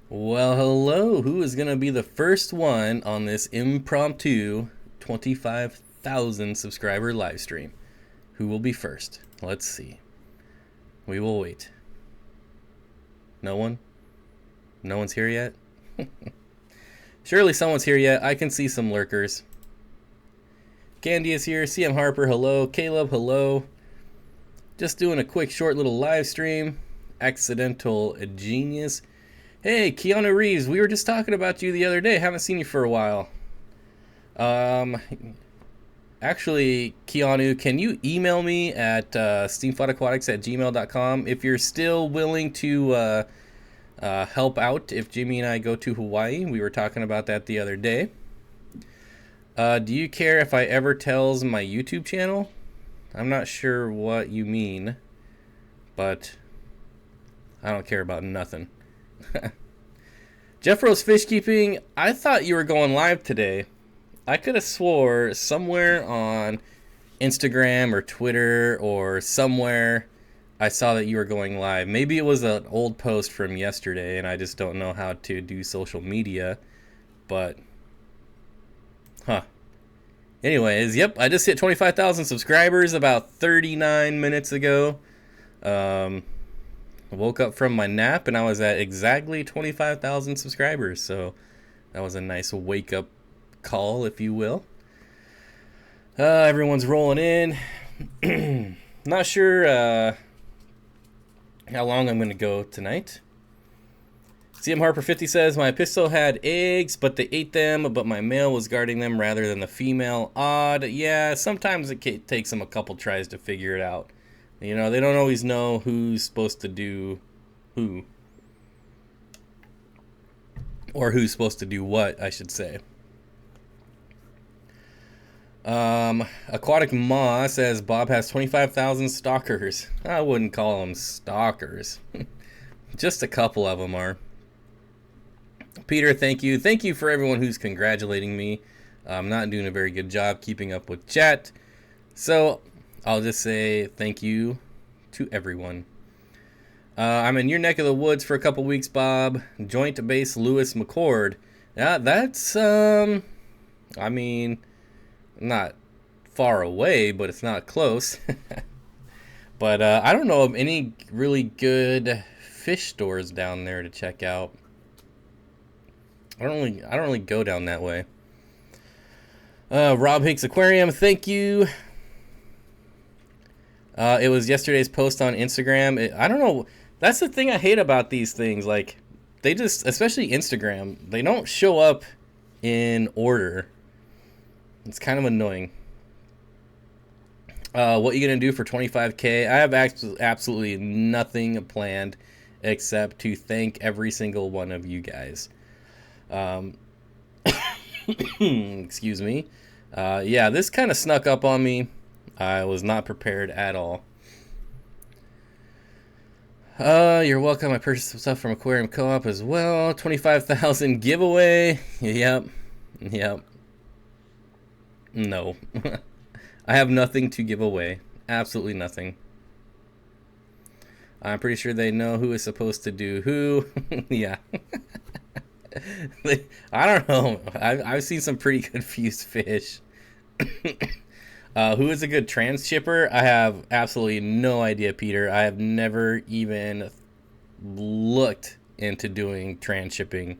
Well, hello. Who is going to be the first one on this impromptu 25,000 subscriber live stream? Who will be first? Let's see. We will wait. No one? No one's here yet? Surely someone's here yet. I can see some lurkers. Candy is here. CM Harper, hello. Caleb, hello. Just doing a quick, short little live stream. Accidental Genius. Hey, Keanu Reeves, we were just talking about you the other day. Haven't seen you for a while. Actually, Keanu, can you email me at steenfottaquatics@gmail.com if you're still willing to help out if Jimmy and I go to Hawaii? We were talking about that the other day. Do you care if I ever tells my YouTube channel? I'm not sure what you mean, but I don't care about nothing. Jeff Rose Fish Keeping, I thought you were going live today. I could have swore somewhere on Instagram or Twitter or somewhere I saw that you were going live. Maybe it was an old post from yesterday and I just don't know how to do social media. But, anyways, yep, I just hit 25,000 subscribers about 39 minutes ago. I woke up from my nap and I was at exactly 25,000 subscribers. So that was a nice wake up call, if you will. Everyone's rolling in. Not sure how long I'm going to go tonight. CM Harper 50 says, my pistol had eggs, but they ate them, but my male was guarding them rather than the female. Odd. Yeah, sometimes it takes them a couple tries to figure it out. You know, they don't always know who's supposed to do who. Or who's supposed to do what, I should say. Aquatic Ma says Bob has 25,000 stalkers. I wouldn't call them stalkers. Just a couple of them are. Peter, thank you. Thank you for everyone who's congratulating me. I'm not doing a very good job keeping up with chat. So I'll just say thank you to everyone. I'm in your neck of the woods for a couple weeks, Bob. Joint Base Lewis McCord. Yeah, that's, I mean, not far away, but it's not close. But I don't know of any really good fish stores down there to check out. I don't really go down that way. Rob Hicks Aquarium, thank you. It was yesterday's post on Instagram. I don't know. That's the thing I hate about these things. Like, they just, especially Instagram, they don't show up in order. It's kind of annoying. What are you going to do for 25K? I have absolutely nothing planned except to thank every single one of you guys. Excuse me. Yeah, this kind of snuck up on me. I was not prepared at all. You're welcome. I purchased some stuff from Aquarium Co-op as well. 25,000 giveaway. Yep. No. I have nothing to give away. Absolutely nothing. I'm pretty sure they know who is supposed to do who. Yeah. I don't know. I've seen some pretty confused fish. Who is a good transshipper? I have absolutely no idea, Peter. I have never even looked into doing transshipping.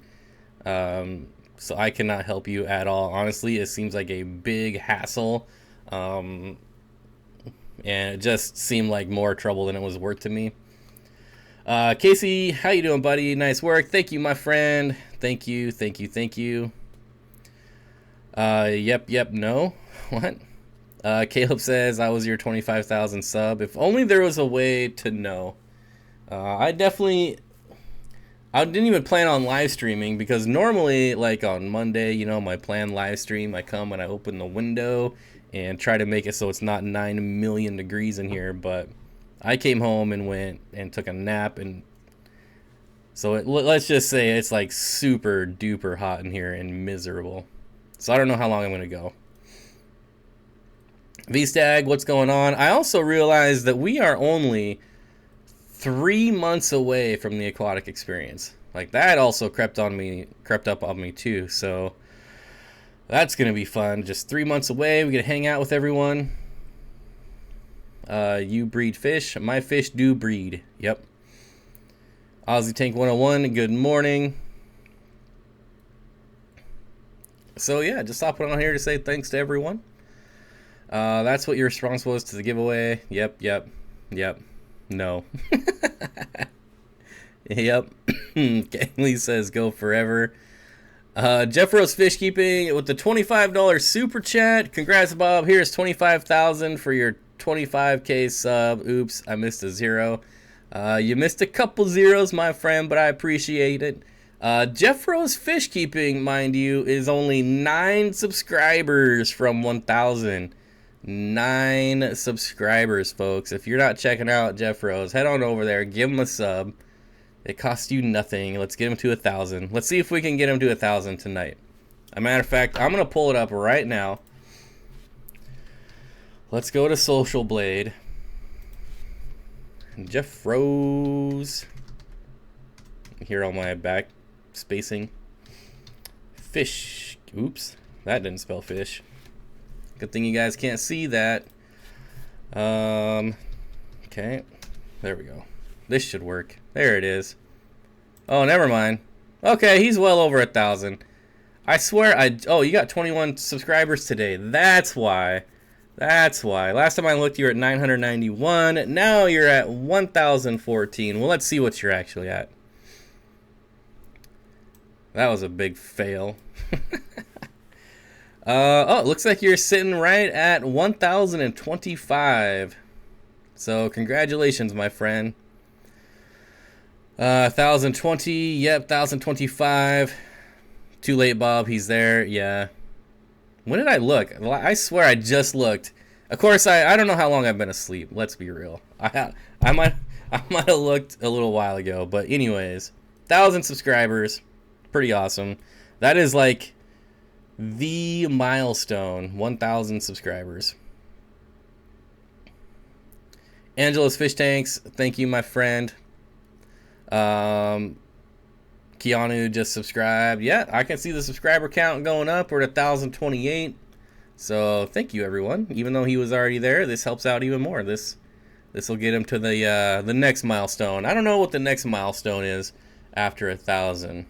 So I cannot help you at all. Honestly, it seems like a big hassle. And it just seemed like more trouble than it was worth to me. Casey, how you doing, buddy? Nice work. Thank you, my friend. Thank you. Yep, no. What? Caleb says, I was your 25,000 sub. If only there was a way to know. I didn't even plan on live streaming because normally, like on Monday, you know, my planned live stream, I come and I open the window and try to make it so it's not 9 million degrees in here. But I came home and went and took a nap, and so let's just say it's like super duper hot in here and miserable. So I don't know how long I'm going to go. V-Stag, what's going on? I also realized that we are only 3 months away from the aquatic experience. Like, that also crept up on me too. So that's gonna be fun. Just 3 months away. We get to hang out with everyone. You breed fish. My fish do breed. Yep. Aussie Tank 101. Good morning. So yeah, just hopping on here to say thanks to everyone. That's what your response was to the giveaway. Yep. No. Yep. Kaylee says go forever. Jeff Rose Fish Keeping with the $25 super chat. Congrats, Bob. Here's 25,000 for your 25K sub. Oops, I missed a 0. You missed a couple zeros, my friend, but I appreciate it. Jeff Rose Fish Keeping, mind you, is only 9 subscribers from 1,000. 9 subscribers, folks. If you're not checking out Jeff Rose, head on over there, give him a sub. It costs you nothing. Let's get him to 1,000. Let's see if we can get him to 1,000 tonight. As a matter of fact, I'm going to pull it up right now. Let's go to Social Blade. Jeff Rose. Here on my back spacing. Fish. Oops. That didn't spell fish. Good thing you guys can't see that. Okay. There we go. This should work. There it is. Oh, never mind. Okay, he's well over 1,000. I swear oh, you got 21 subscribers today. That's why. Last time I looked, you were at 991. Now you're at 1,014. Well, let's see what you're actually at. That was a big fail. Oh, it looks like you're sitting right at 1,025. So, congratulations, my friend. 1,020. Yep, 1,025. Too late, Bob. He's there. Yeah. When did I look? I swear I just looked. Of course, I don't know how long I've been asleep. Let's be real. I might have looked a little while ago. But anyways, 1,000 subscribers. Pretty awesome. That is like the milestone. 1,000 subscribers. Angela's Fish Tanks. Thank you, my friend. Keanu just subscribed. Yeah, I can see the subscriber count going up. We're at 1,028. So thank you, everyone. Even though he was already there, this helps out even more. This will get him to the next milestone. I don't know what the next milestone is after 1,000.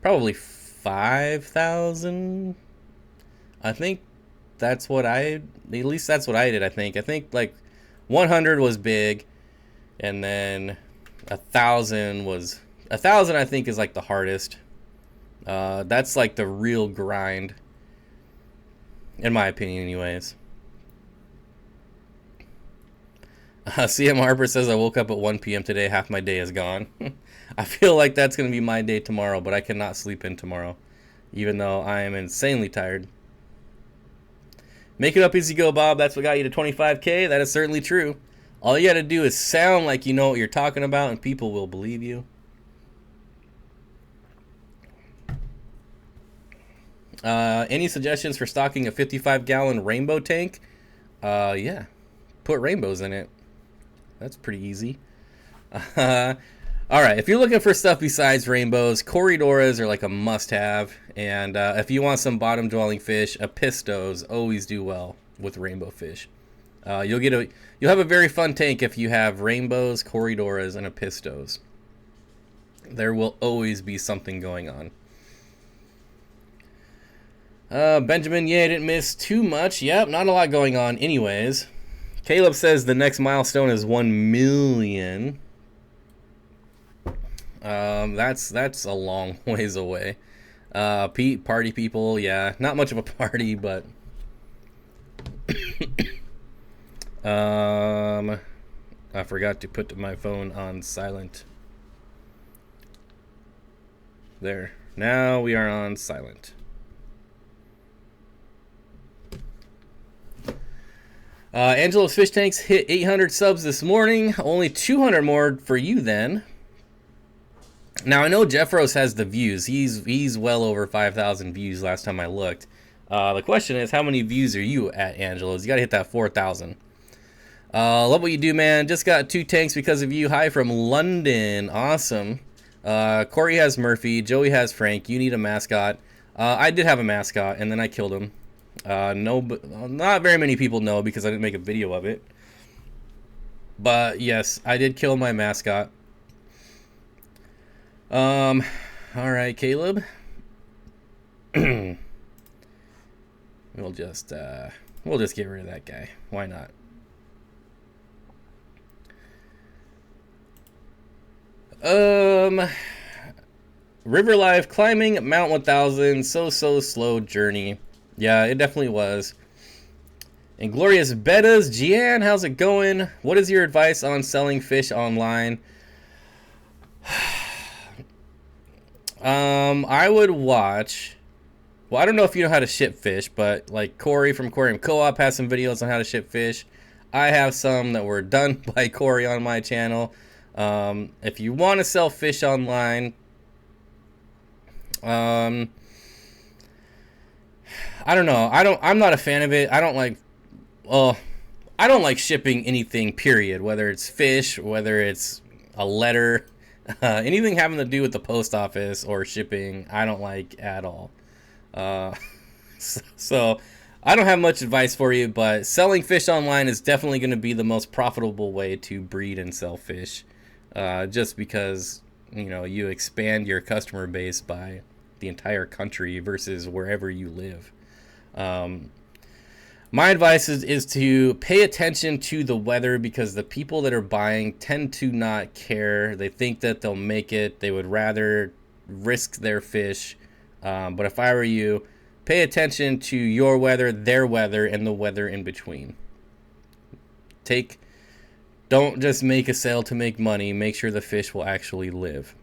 Probably 5,000. I think that's what at least that's what I did. I think like 100 was big, and then 1,000 was 1,000. I think is like the hardest. That's like the real grind, in my opinion, anyways. CM Harper says I woke up at 1 p.m. today. Half my day is gone. I feel like that's gonna be my day tomorrow, but I cannot sleep in tomorrow, even though I am insanely tired. Make it up as you go, Bob. That's what got you to 25K. That is certainly true. All you got to do is sound like you know what you're talking about, and people will believe you. Any suggestions for stocking a 55-gallon rainbow tank? Yeah. Put rainbows in it. That's pretty easy. All right. If you're looking for stuff besides rainbows, Corridoras are like a must-have. And if you want some bottom-dwelling fish, Apistos always do well with rainbow fish. You'll have a very fun tank if you have rainbows, Corridoras, and Apistos. There will always be something going on. Benjamin, yeah, I didn't miss too much. Yep, not a lot going on anyways. Caleb says the next milestone is 1 million. That's a long ways away. Pete, party people, yeah, not much of a party, but I forgot to put my phone on silent. There. Now we are on silent. Angelo's Fish Tanks hit 800 subs this morning. Only 200 more for you then. Now I know Jeff Rose has the views. He's well over 5,000 views last time I looked. The question is, how many views are you at, Angelo's? You got to hit that 4,000. Love what you do, man. Just got 2 tanks because of you. Hi from London. Awesome. Corey has Murphy. Joey has Frank. You need a mascot. I did have a mascot, and then I killed him. No, not very many people know because I didn't make a video of it. But yes, I did kill my mascot. All right, Caleb. We'll just get rid of that guy. Why not? River Life climbing Mount 1000. So slow journey. Yeah, it definitely was. And Glorious Bettas, Gian, how's it going? What is your advice on selling fish online? I would watch. Well, I don't know if you know how to ship fish, but like Corey from Aquarium Co-op has some videos on how to ship fish. I have some that were done by Corey on my channel. If you want to sell fish online, I don't know. I'm not a fan of it. I don't like shipping anything, period. Whether it's fish, whether it's a letter, anything having to do with the post office or shipping, I don't like at all. So I don't have much advice for you, but selling fish online is definitely going to be the most profitable way to breed and sell fish. Just because, you know, you expand your customer base by the entire country versus wherever you live. My advice is to pay attention to the weather, because the people that are buying tend to not care. They think that they'll make it. They would rather risk their fish. But if I were you, pay attention to your weather, their weather, and the weather in between. Don't just make a sale to make money. Make sure the fish will actually live.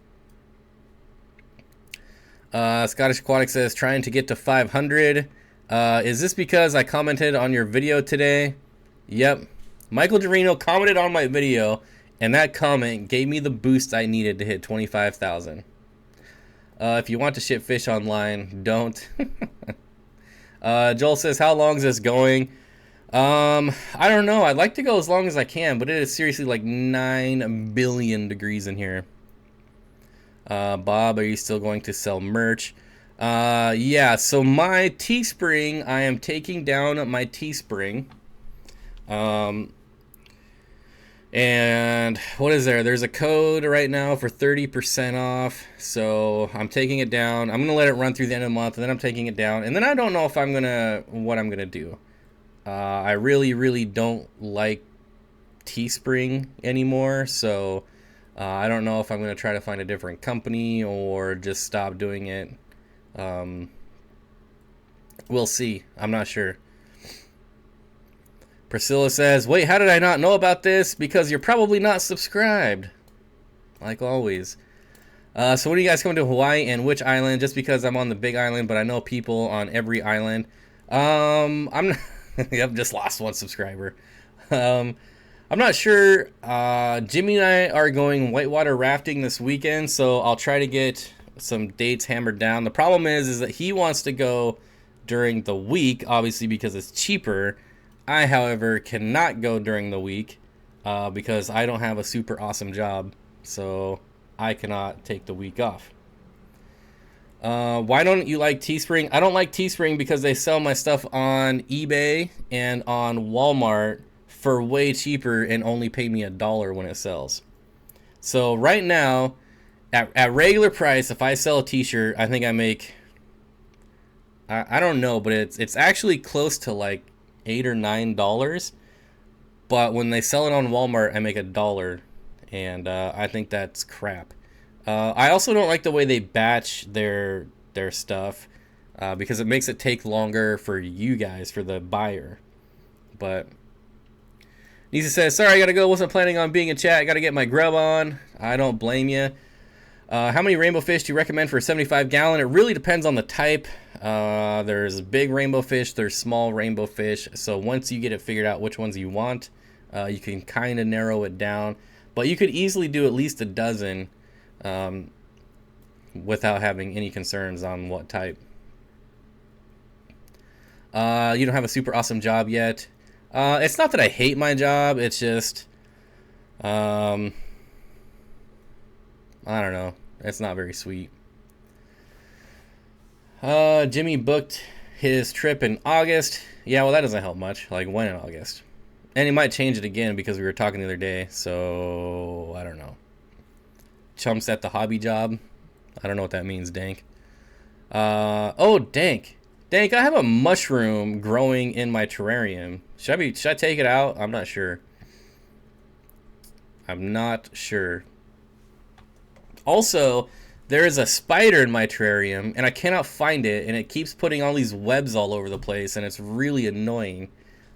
Scottish Aquatics says, trying to get to 500. Is this because I commented on your video today? Yep. Michael Dorino commented on my video, and that comment gave me the boost I needed to hit 25,000. If you want to ship fish online, don't. Joel says, how long is this going? I don't know. I'd like to go as long as I can, but it is seriously like 9 billion degrees in here. Bob, are you still going to sell merch? Yeah, so my Teespring, I am taking down my Teespring. And what is there? There's a code right now for 30% off. So I'm taking it down. I'm going to let it run through the end of the month, and then I'm taking it down. And then I don't know if what I'm going to do. I really don't like Teespring anymore. So I don't know if I'm going to try to find a different company or just stop doing it. We'll see. I'm not sure. Priscilla says, wait, how did I not know about this? Because you're probably not subscribed. Like always. So when are you guys coming to Hawaii, and which island? Just because I'm on the big island, but I know people on every island. I'm I've just lost one subscriber. I'm not sure. Jimmy and I are going whitewater rafting this weekend, so I'll try to get some dates hammered down. The problem is that he wants to go during the week, obviously because it's cheaper. I, however, cannot go during the week because I don't have a super awesome job, so I cannot take the week off. Why don't you like Teespring? I don't like Teespring because they sell my stuff on eBay and on Walmart for way cheaper and only pay me $1 when it sells. So right now, at regular price, if I sell a t-shirt, I think I make, I don't know, but it's actually close to like $8 or $9. But when they sell it on Walmart, I make $1, and I think that's crap. I also don't like the way they batch their stuff because it makes it take longer for you guys, for the buyer. But Nisa says, sorry, I gotta go. Wasn't planning on being in chat. I gotta get my grub on. I don't blame you. How many rainbow fish do you recommend for a 75-gallon? It really depends on the type. There's big rainbow fish, there's small rainbow fish. So once you get it figured out which ones you want, you can kind of narrow it down. But you could easily do at least a dozen without having any concerns on what type. You don't have a super awesome job yet. It's not that I hate my job. It's just, I don't know. That's not very sweet. Jimmy booked his trip in August. Yeah, well, that doesn't help much. Like, when in August? And he might change it again because we were talking the other day. So, I don't know. Chumps at the hobby job. I don't know what that means, Dank. Oh, Dank. Dank, I have a mushroom growing in my terrarium. Should I take it out? I'm not sure. I'm not sure. Also, there is a spider in my terrarium, and I cannot find it, and it keeps putting all these webs all over the place, and it's really annoying.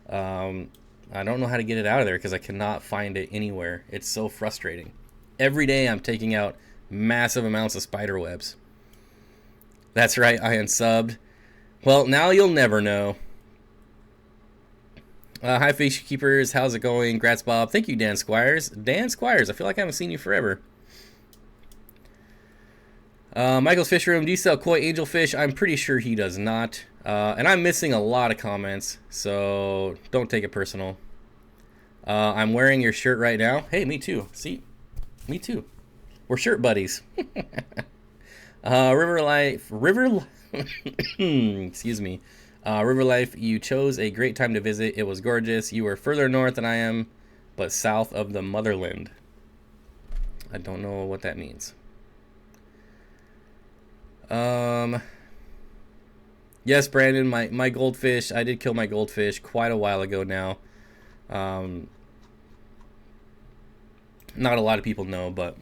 I don't know how to get it out of there because I cannot find it anywhere. It's so frustrating. Every day I'm taking out massive amounts of spider webs. That's right, I unsubbed. Well, now you'll never know. Hi, Fish Keepers. How's it going? Grats, Bob. Thank you, Dan Squires. Dan Squires, I feel like I haven't seen you forever. Michael's Fish Room. Do you sell koi angelfish? I'm pretty sure he does not. And I'm missing a lot of comments, so don't take it personal. I'm wearing your shirt right now. Hey, me too. See? Me too. We're shirt buddies. River Life. Excuse me. River Life, you chose a great time to visit. It was gorgeous. You were further north than I am, but south of the motherland. I don't know what that means. Yes, Brandon, my goldfish. I did kill my goldfish quite a while ago now. Not a lot of people know, but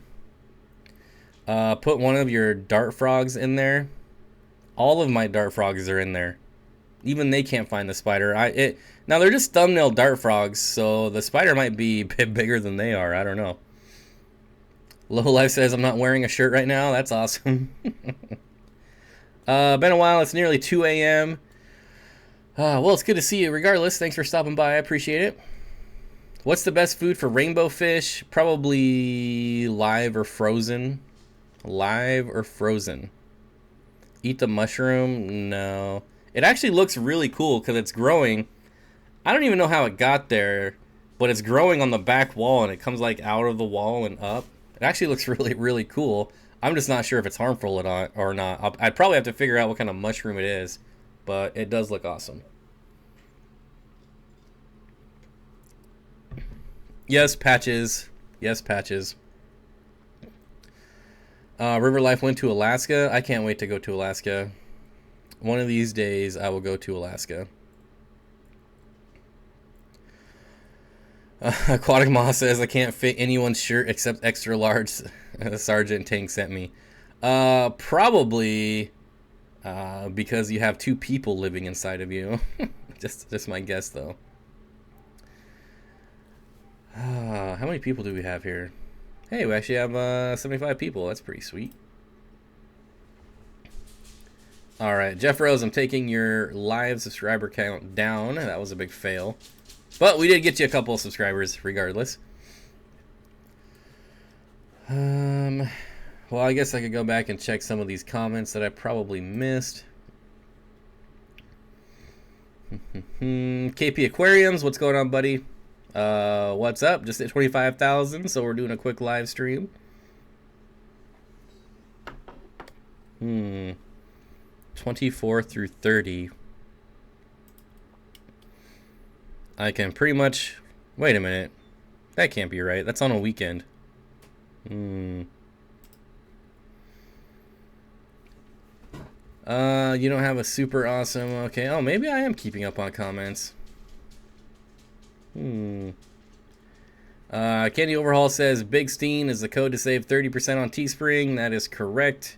put one of your dart frogs in there. All of my dart frogs are in there. Even they can't find the spider. Now they're just thumbnail dart frogs, so the spider might be a bit bigger than they are. I don't know. Low Life says I'm not wearing a shirt right now. That's awesome. Been a while. It's nearly 2 a.m. Well, it's good to see you. Regardless, thanks for stopping by. I appreciate it. What's the best food for rainbow fish? Probably live or frozen. Live or frozen. Eat the mushroom? No. It actually looks really cool because it's growing. I don't even know how it got there, but it's growing on the back wall and it comes like out of the wall and up. It actually looks really, really cool. I'm just not sure if it's harmful or not. I'd probably have to figure out what kind of mushroom it is, but it does look awesome. Yes, Patches. Yes, Patches. River Life went to Alaska. I can't wait to go to Alaska. One of these days, I will go to Alaska. Aquatic Moss says, I can't fit anyone's shirt except extra large. Sergeant Tank sent me. Probably because you have 2 people living inside of you. just my guess, though. How many people do we have here? Hey, we actually have 75 people. That's pretty sweet. All right, Jeff Rose, I'm taking your live subscriber count down. That was a big fail. But we did get you a couple of subscribers regardless. Well, I guess I could go back and check some of these comments that I probably missed. KP Aquariums, what's going on, buddy? What's up? Just at 25,000, so we're doing a quick live stream. 24 through 30. I can pretty much... Wait a minute. That can't be right. That's on a weekend. You don't have a super awesome... Okay. Oh, maybe I am keeping up on comments. Candy Overhaul says Big Steen is the code to save 30% on Teespring. That is correct.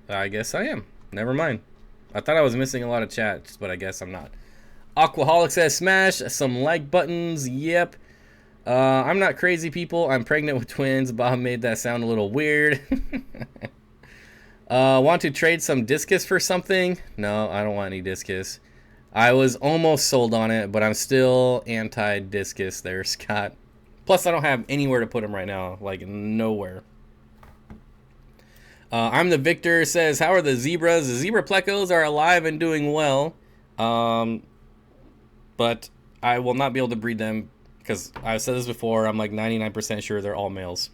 I guess I am. Never mind. I thought I was missing a lot of chats, but I guess I'm not. Aquaholic says smash some like buttons. Yep. I'm not crazy, people. I'm pregnant with twins. Bob made that sound a little weird. Want to trade some discus for something? No, I don't want any discus. I was almost sold on it, but I'm still anti-discus there, Scott. Plus, I don't have anywhere to put them right now. Like, nowhere. I'm the Victor says, how are the zebras? The zebra plecos are alive and doing well. But I will not be able to breed them because I've said this before, I'm like 99% sure they're all males.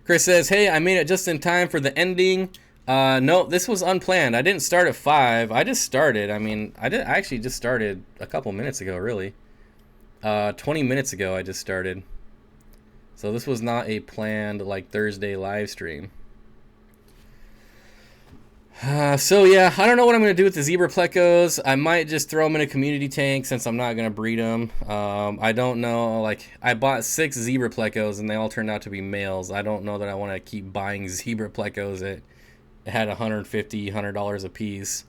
Chris says, hey, I made it just in time for the ending. No, this was unplanned. I didn't start at 5. I just started. I mean, I actually just started a couple minutes ago, really. 20 minutes ago, I just started. So this was not a planned, like, Thursday live stream. So yeah, I don't know what I'm going to do with the zebra plecos. I might just throw them in a community tank since I'm not going to breed them. I don't know, like, I bought 6 zebra plecos and they all turned out to be males. I don't know that I want to keep buying zebra plecos that had $150 a piece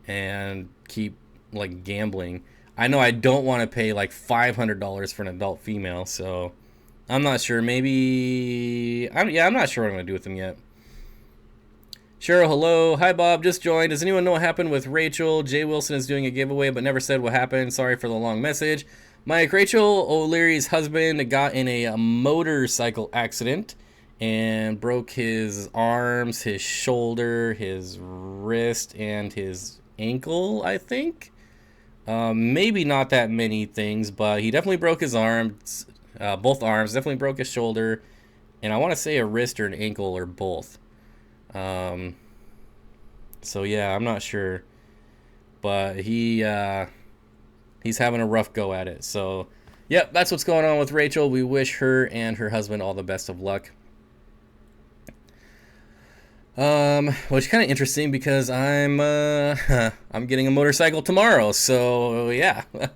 and keep, like, gambling. I know I don't want to pay like $500 for an adult female, so I'm not sure. Maybe I'm not sure what I'm going to do with them yet. Cheryl, hello. Hi, Bob. Just joined. Does anyone know what happened with Rachel? Jay Wilson is doing a giveaway, but never said what happened. Sorry for the long message. Mike, Rachel O'Leary's husband got in a motorcycle accident and broke his arms, his shoulder, his wrist, and his ankle, I think. Maybe not that many things, but he definitely broke his arms, both arms, definitely broke his shoulder, and I want to say a wrist or an ankle or both. So yeah, I'm not sure, but he's having a rough go at it. So yep, that's what's going on with Rachel. We wish her and her husband all the best of luck. Which is kind of interesting because I'm getting a motorcycle tomorrow. So yeah, I'm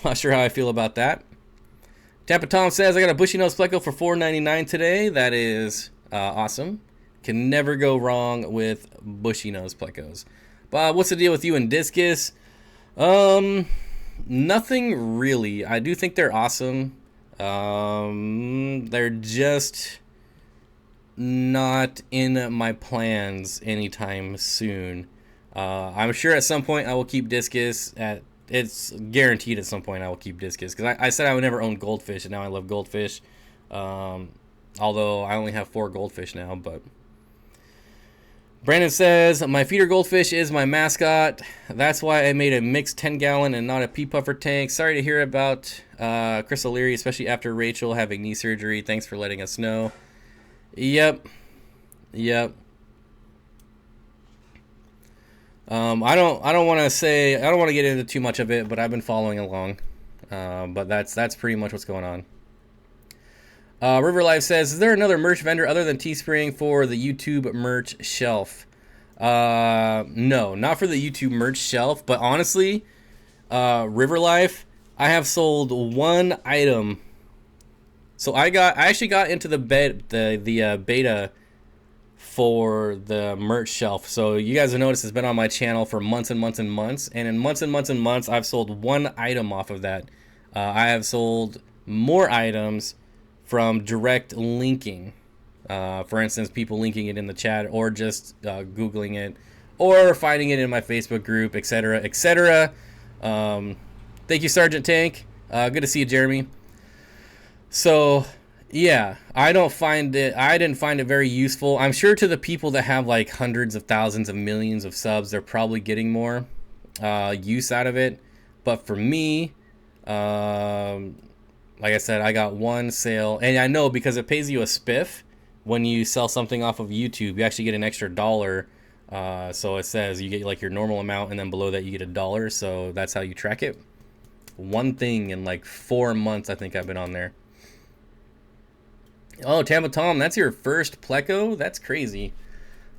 not sure how I feel about that. Tampa Tom says I got a bushy nose pleco for $4.99 today. That is awesome. Can never go wrong with bushy nose plecos. Bob, what's the deal with you and discus? Nothing really. I do think they're awesome. They're just not in my plans anytime soon. I'm sure at some point I will keep discus. It's guaranteed at some point I will keep discus, because I said I would never own goldfish, and now I love goldfish. Although I only have 4 goldfish now, but Brandon says, my feeder goldfish is my mascot. That's why I made a mixed 10-gallon and not a pea puffer tank. Sorry to hear about Chris O'Leary, especially after Rachel having knee surgery. Thanks for letting us know. Yep. I don't want to get into too much of it, but I've been following along. But that's pretty much what's going on. River Life says, is there another merch vendor other than Teespring for the YouTube merch shelf? No, not for the YouTube merch shelf, but honestly, River Life, I have sold 1 item. So I actually got into the beta for the merch shelf. So you guys have noticed it's been on my channel for months and months and months, and in months and months and months, I've sold 1 item off of that. I have sold more items from direct linking. For instance, people linking it in the chat, or just Googling it, or finding it in my Facebook group, etc., etc. Thank you, Sergeant Tank. Good to see you, Jeremy. So, yeah, I didn't find it very useful. I'm sure to the people that have like hundreds of thousands of millions of subs, they're probably getting more use out of it. But for me, like I said, I got 1 sale, and I know because it pays you a spiff when you sell something off of YouTube. You actually get an extra $1. So it says you get like your normal amount, and then below that you get $1. So that's how you track it. 1 thing in like 4 months, I think I've been on there. Oh, Tampa Tom, that's your first pleco? That's crazy.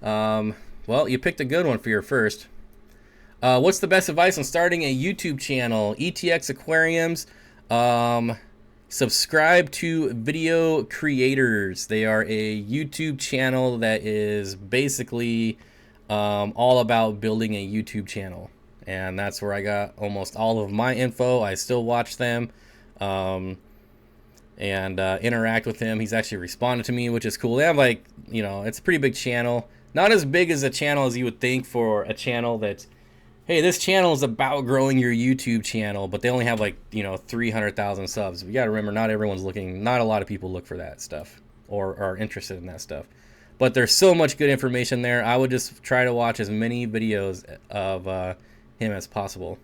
Well, you picked a good one for your first. What's the best advice on starting a YouTube channel? ETX Aquariums. Subscribe to Video Creators. They are a YouTube channel that is basically all about building a YouTube channel. And that's where I got almost all of my info. I still watch them and interact with him. He's actually responded to me, which is cool. They have like, it's a pretty big channel. Not as big as a channel as you would think for a channel that's, hey, this channel is about growing your YouTube channel, but they only have like, 300,000 subs. You got to remember, not everyone's looking, not a lot of people look for that stuff or are interested in that stuff. But there's so much good information there. I would just try to watch as many videos of him as possible.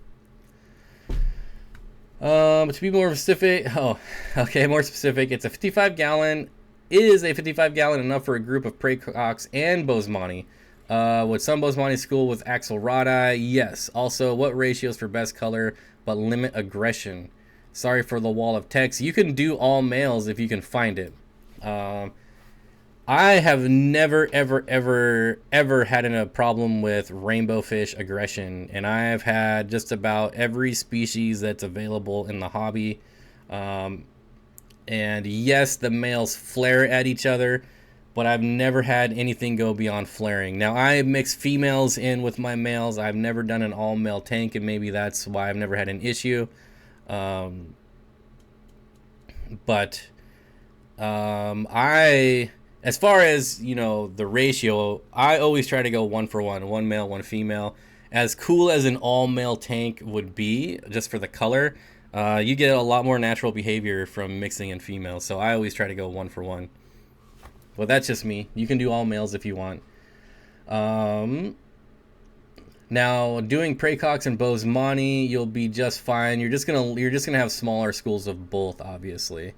To be more specific, oh, okay, more specific, it's a 55 gallon. Is a 55 gallon enough for a group of Pracox and Bosemani? Would some Bosemani school with Axelradi? Yes. Also, what ratios for best color but limit aggression? Sorry for the wall of text. You can do all males if you can find it. I have never, ever, ever, ever had a problem with rainbow fish aggression, and I have had just about every species that's available in the hobby. And yes, the males flare at each other, but I've never had anything go beyond flaring. Now, I mix females in with my males. I've never done an all-male tank, and maybe that's why I've never had an issue. But as far as, you know, the ratio, I always try to go 1-for-1, one male, one female. As cool as an all-male tank would be, just for the color, you get a lot more natural behavior from mixing in females. So I always try to go 1-for-1. Well, that's just me. You can do all males if you want. Now, doing Pracox and Bosemani, you'll be just fine. You're just gonna have smaller schools of both, obviously.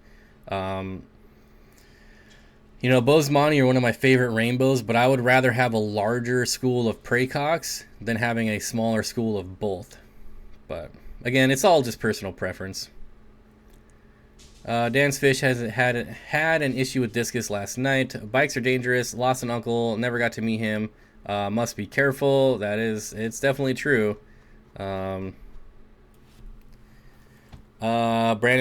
You know, Bosemani are one of my favorite rainbows, but I would rather have a larger school of Pracox than having a smaller school of both. But again, it's all just personal preference. Dan's Fish has had an issue with discus last night. Bikes are dangerous. Lost an uncle. Never got to meet him. Must be careful. It's definitely true. Brandon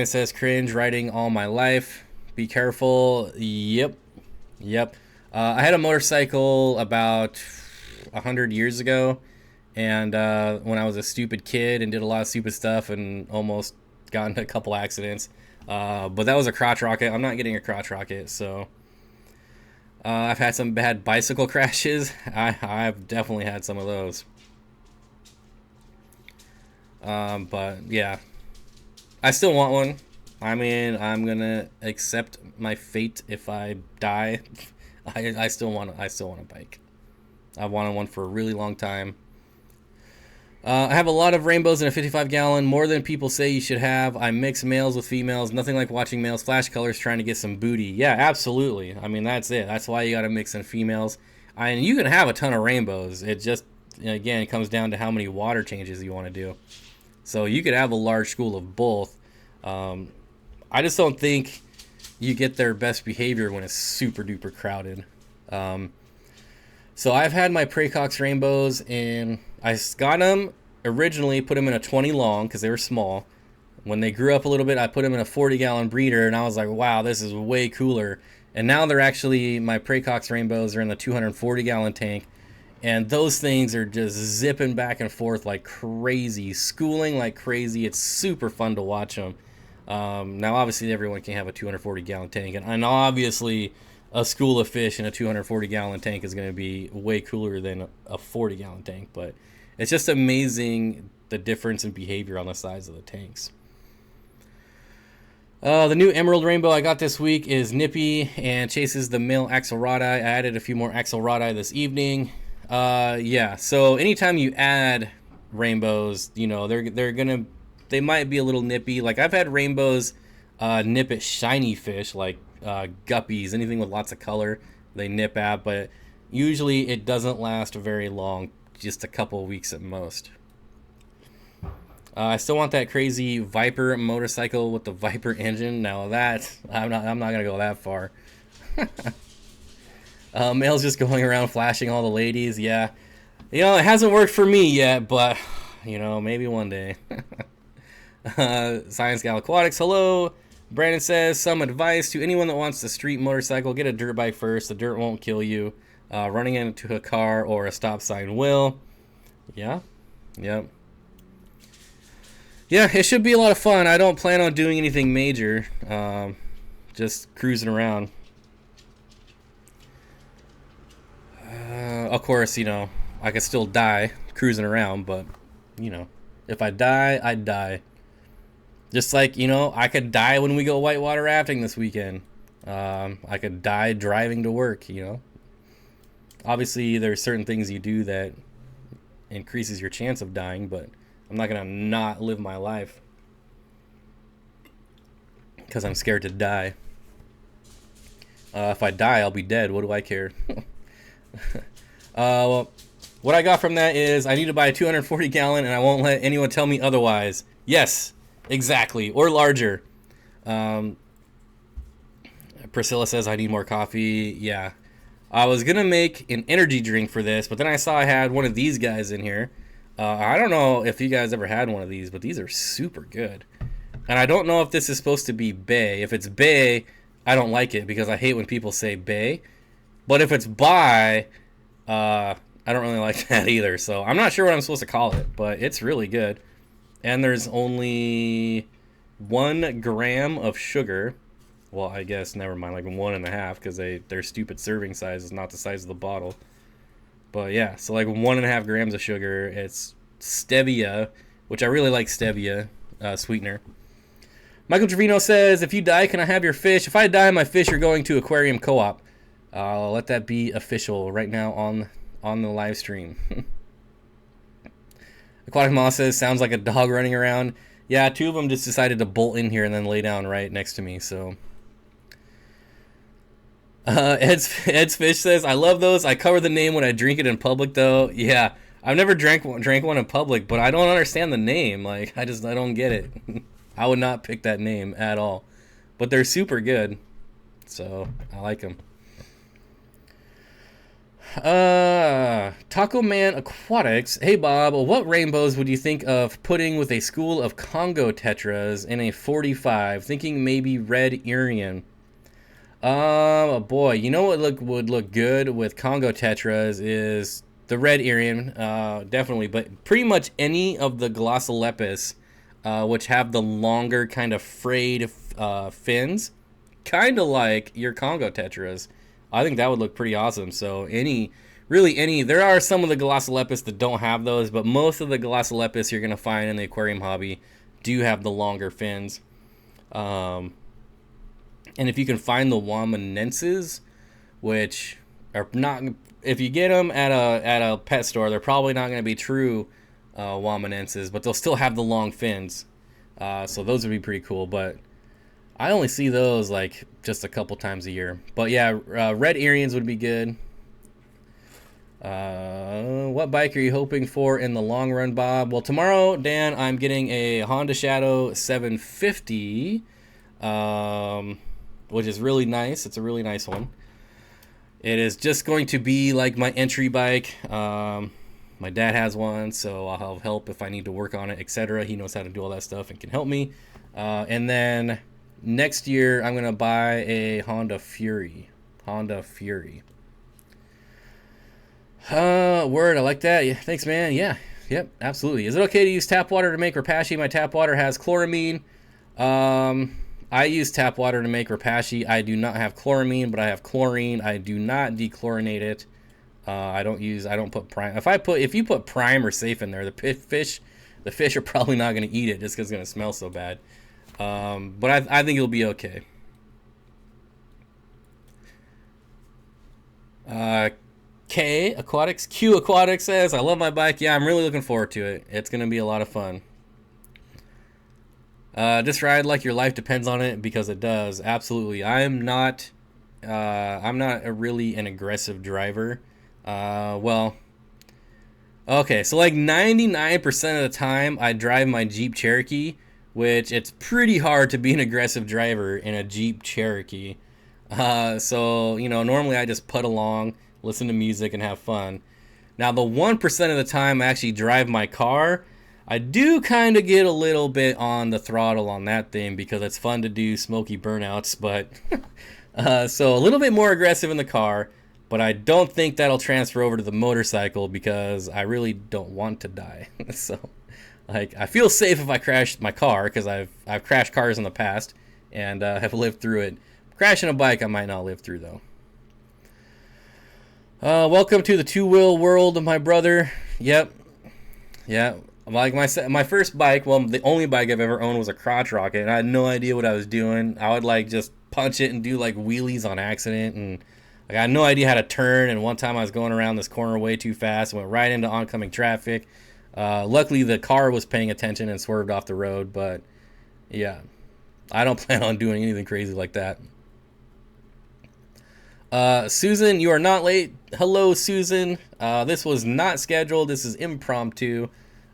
says, cringe riding all my life. Be careful. Yep. I had a motorcycle about 100 years ago, and when I was a stupid kid and did a lot of stupid stuff and almost got into a couple accidents. But that was a crotch rocket. I'm not getting a crotch rocket, so I've had some bad bicycle crashes. I've definitely had some of those. But yeah, I still want one. I mean, I'm gonna accept my fate if I die. I still want a bike. I've wanted one for a really long time. I have a lot of rainbows in a 55 gallon, more than people say you should have. I mix males with females. Nothing like watching males flash colors trying to get some booty. Yeah, absolutely. I mean, that's it. That's why you got to mix in females. And you can have a ton of rainbows. It just, again, it comes down to how many water changes you want to do. So you could have a large school of both. I just don't think you get their best behavior when it's super duper crowded. So I've had my Pracox rainbows, and I got them originally, put them in a 20 long because they were small. When they grew up a little bit, I put them in a 40-gallon breeder, and I was like, wow, this is way cooler. And now they're actually, my Pracox rainbows are in the 240-gallon tank, and those things are just zipping back and forth like crazy, schooling like crazy. It's super fun to watch them. Now, obviously, everyone can have a 240-gallon tank, and obviously, a school of fish in a 240-gallon tank is going to be way cooler than a 40-gallon tank. But it's just amazing the difference in behavior on the size of the tanks. The new Emerald Rainbow I got this week is nippy and chases the male Axelradi. I added a few more Axelradi this evening. Yeah, so anytime you add rainbows, you know, they might be a little nippy. Like, I've had rainbows nip at shiny fish, like guppies, anything with lots of color, they nip at, but usually it doesn't last very long, just a couple of weeks at most. I still want that crazy Viper motorcycle with the Viper engine. Now that I'm not gonna go that far. Male's just going around flashing all the ladies. Yeah, you know, it hasn't worked for me yet, but you know, maybe one day. Science Gal Aquatics, hello. Brandon says, some advice to anyone that wants to street motorcycle: get a dirt bike first. The dirt won't kill you. Running into a car or a stop sign will. Yeah. Yep. Yeah, it should be a lot of fun. I don't plan on doing anything major. Just cruising around. Of course, you know, I could still die cruising around, but, you know, if I die, I die. Just like, you know, I could die when we go whitewater rafting this weekend. I could die driving to work, you know. Obviously, there's certain things you do that increases your chance of dying, but I'm not going to not live my life. because I'm scared to die. If I die, I'll be dead. What do I care? Well, what I got from that is I need to buy a 240 gallon, and I won't let anyone tell me otherwise. Yes, exactly, or larger. Priscilla says I need more coffee. Yeah, I was gonna make an energy drink for this, but then I saw I had one of these guys in here. I don't know if you guys ever had one of these, but these are super good. And I don't know if this is supposed to be Bay. If it's Bay, I don't like it because I hate when people say Bay. But if it's Bai, I don't really like that either. So I'm not sure what I'm supposed to call it, but it's really good. And there's only 1 gram of sugar. Well, I guess, never mind, like 1.5, because their stupid serving size is not the size of the bottle. But yeah, so like 1.5 grams of sugar. It's stevia, which I really like stevia sweetener. Michael Trevino says, if you die, can I have your fish? If I die, my fish are going to Aquarium Co-op. I'll let that be official right now on the live stream. Aquatic Moss says, sounds like a dog running around. Yeah, 2 of them just decided to bolt in here and then lay down right next to me, so... Ed's Fish says, I love those. I cover the name when I drink it in public, though. Yeah, I've never drank one in public, but I don't understand the name. Like, I don't get it. I would not pick that name at all. But they're super good, so I like them. Taco Man Aquatics. Hey, Bob, what rainbows would you think of putting with a school of Congo tetras in a 45? Thinking maybe red Irian. Boy, you know what would look good with Congo tetras is the red Irian, definitely, but pretty much any of the glossolepis, which have the longer kind of frayed fins, kind of like your Congo tetras. I think that would look pretty awesome. So there are some of the glossolepis that don't have those, but most of the glossolepis you're going to find in the aquarium hobby do have the longer fins. And if you can find the Wamanenses, which are not, if you get them at a pet store, they're probably not going to be true Wamanenses, but they'll still have the long fins. So those would be pretty cool, but I only see those like just a couple times a year. But yeah, red Irians would be good. What bike are you hoping for in the long run, Bob? Well, tomorrow, Dan, I'm getting a Honda Shadow 750, which is really nice. It's a really nice one. It is just going to be like my entry bike. My dad has one, so I'll have help if I need to work on it, etc. He knows how to do all that stuff and can help me. And then next year, I'm going to buy a Honda Fury. Word, I like that. Yeah, thanks, man. Yeah, yep, absolutely. Is it okay to use tap water to make Repashy? My tap water has chloramine. I use tap water to make Repashy. I do not have chloramine, but I have chlorine. I do not dechlorinate it. I don't put prime. If you put prime or safe in there, the fish are probably not going to eat it just because it's going to smell so bad. But I think it'll be okay. Q Aquatics says, I love my bike. Yeah, I'm really looking forward to it. It's going to be a lot of fun. Just ride like your life depends on it, because it does. Absolutely. I'm not really an aggressive driver. Well, okay, so like 99% of the time I drive my Jeep Cherokee, which it's pretty hard to be an aggressive driver in a Jeep Cherokee. So, normally I just put along, listen to music, and have fun. Now, the 1% of the time I actually drive my car, I do kind of get a little bit on the throttle on that thing because it's fun to do smoky burnouts, but so a little bit more aggressive in the car, but I don't think that'll transfer over to the motorcycle because I really don't want to die. So, like, I feel safe if I crash my car because I've crashed cars in the past and have lived through it. Crashing a bike, I might not live through, though. Welcome to the two-wheel world, my brother. Yep. Yeah. Like my first bike, well, the only bike I've ever owned was a crotch rocket, and I had no idea what I was doing. I would like just punch it and do like wheelies on accident, and like I had no idea how to turn. And one time I was going around this corner way too fast, went right into oncoming traffic. Luckily, the car was paying attention and swerved off the road. But yeah, I don't plan on doing anything crazy like that. Susan, you are not late. Hello, Susan. This was not scheduled. This is impromptu.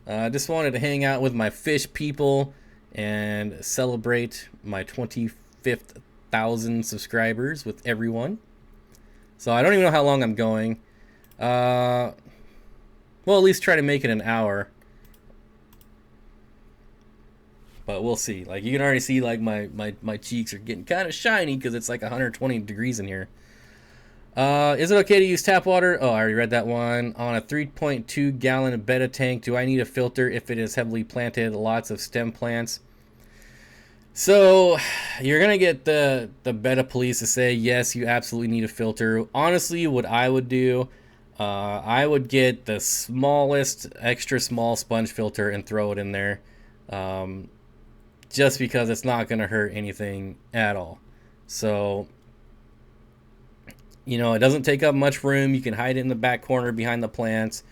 Just wanted to hang out with my fish people and celebrate my 25th 1,000 subscribers with everyone. So I don't even know how long I'm going. Well, at least try to make it an hour. But we'll see. Like, you can already see, like, my cheeks are getting kind of shiny because it's like 120 degrees in here. Is it okay to use tap water? Oh, I already read that one. On a 3.2 gallon betta tank, do I need a filter if it is heavily planted, lots of stem plants? So you're going to get the betta police to say, yes, you absolutely need a filter. Honestly, what I would do, I would get the smallest, extra small sponge filter and throw it in there. Just because it's not going to hurt anything at all. So, you know, it doesn't take up much room. You can hide it in the back corner behind the plants.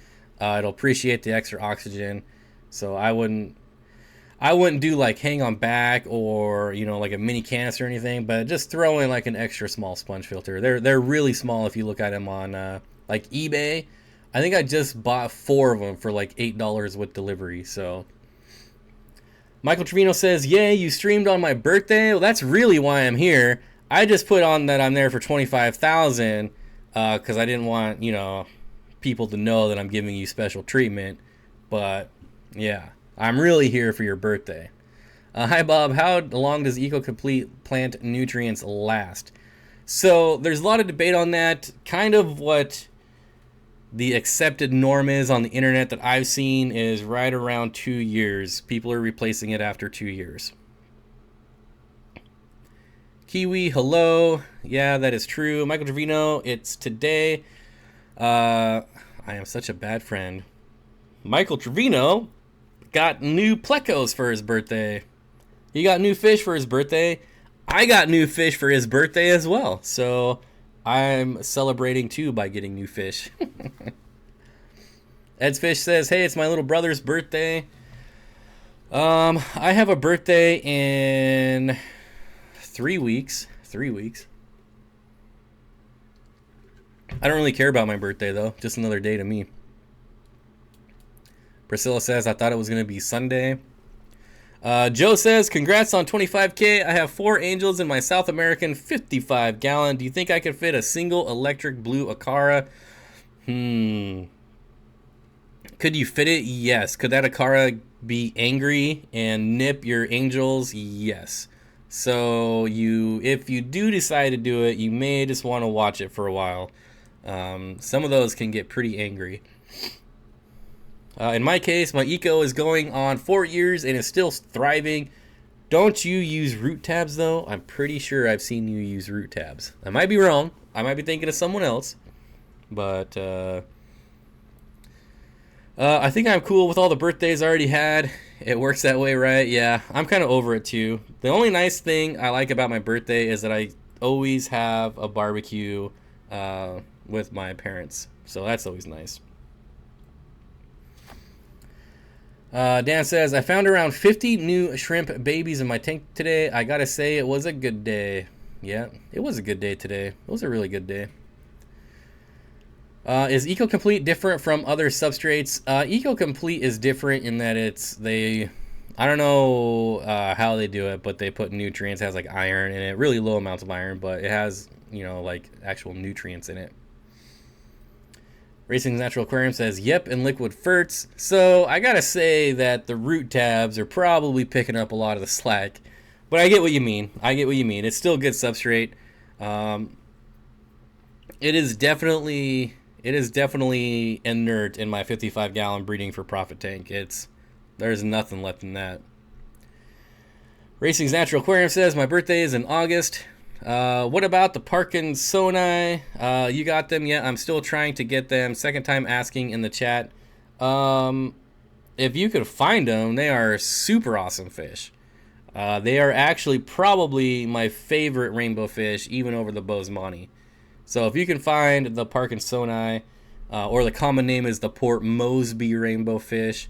It'll appreciate the extra oxygen. So I wouldn't do like hang on back or, you know, like a mini canister or anything, but just throw in like an extra small sponge filter. They're really small if you look at them on like eBay. I think I just bought 4 of them for like $8 with delivery. So Michael Trevino says, yay, you streamed on my birthday. Well, that's really why I'm here. I just put on that I'm there for 25,000 because I didn't want, you know, people to know that I'm giving you special treatment. But yeah, I'm really here for your birthday. Hi, Bob. How long does EcoComplete plant nutrients last? So there's a lot of debate on that. Kind of what the accepted norm is on the internet that I've seen is right around 2 years. People are replacing it after 2 years. Kiwi, hello. Yeah, that is true. Michael Trevino, it's today. I am such a bad friend. Michael Trevino got new plecos for his birthday. He got new fish for his birthday. I got new fish for his birthday as well. So I'm celebrating too by getting new fish. Ed's Fish says, hey, it's my little brother's birthday. I have a birthday in 3 weeks. 3 weeks. I don't really care about my birthday though. Just another day to me. Priscilla says, I thought it was going to be Sunday. Joe says, congrats on 25K. I have 4 angels in my South American 55 gallon. Do you think I could fit a single electric blue Acara? Could you fit it? Yes. Could that Acara be angry and nip your angels? Yes. So if you do decide to do it, you may just want to watch it for a while. Some of those can get pretty angry. In my case, my eco is going on 4 years and is still thriving. Don't you use root tabs, though? I'm pretty sure I've seen you use root tabs. I might be wrong. I might be thinking of someone else. But I think I'm cool with all the birthdays I already had. It works that way, right? Yeah, I'm kind of over it, too. The only nice thing I like about my birthday is that I always have a barbecue with my parents. So that's always nice. Dan says, I found around 50 new shrimp babies in my tank today. I gotta say, it was a good day. Yeah, it was a good day today. It was a really good day. Is EcoComplete different from other substrates? EcoComplete is different in that I don't know how they do it, but they put nutrients. It has like iron in it, really low amounts of iron, but it has, you know, like actual nutrients in it. Racing's Natural Aquarium says, yep, and liquid ferts. So I gotta say that the root tabs are probably picking up a lot of the slack. But I get what you mean. It's still good substrate. It is definitely inert in my 55 gallon breeding for profit tank. There's nothing left in that. Racing's Natural Aquarium says, my birthday is in August. What about the Parkinsoni? You got them yet? I'm still trying to get them. Second time asking in the chat. If you could find them, they are super awesome fish. They are actually probably my favorite rainbow fish, even over the Bosemani. So if you can find the Parkinsoni, or the common name is the Port Moresby rainbow fish,